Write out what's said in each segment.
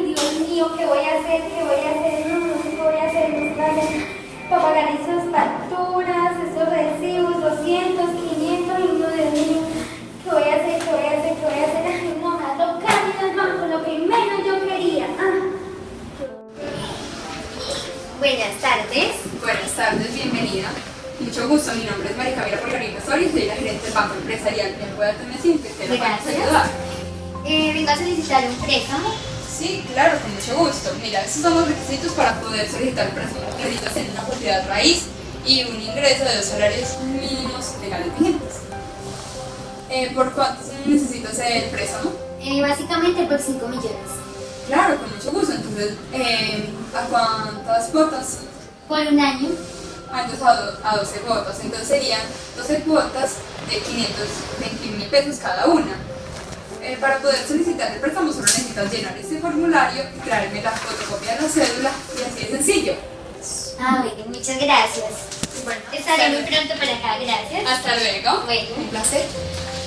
Dios mío, ¿qué voy a hacer? ¿Qué voy a hacer? No sé qué voy a hacer, no sé qué voy a hacer. Para pagar esas facturas, esos recibos, 200, 500, ay no, Dios mío. ¿Qué voy a hacer? ¿Qué voy a hacer? ¿Qué voy a hacer? Ay no, me va a tocar ir al banco, lo que menos yo quería. Buenas tardes. Buenas tardes, bienvenida. Mucho gusto, mi nombre es María Camila Polgarino Soria, soy la gerente del Banco Empresarial. ¿Me puede atender sin que te lo vamos a Gracias. ayudar? Vengo a solicitar un préstamo. Sí, claro, con mucho gusto. Mira, estos son los requisitos para poder solicitar un préstamo. Necesitas tener una propiedad raíz y un ingreso de 2 salarios mínimos legales vigentes. ¿Por cuánto necesitas el préstamo? Básicamente por 5 millones. Claro, con mucho gusto. Entonces, ¿a cuántas cuotas? Por un año. Entonces a 12 cuotas, entonces serían 12 cuotas de 521.000 pesos cada una. Para poder solicitar el préstamo solo necesitas llenar este formulario y traerme la fotocopia de la cédula y así de sencillo. Bueno, muchas gracias. Bueno, Estaré muy pronto por acá, gracias. Hasta luego. Bueno. Un placer.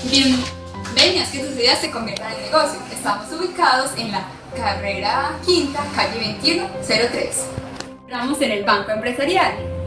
Bienvenidas, que tus ideas se conviertan en negocio. Estamos ubicados en la carrera quinta, calle 2103. Estamos en el Banco Empresarial.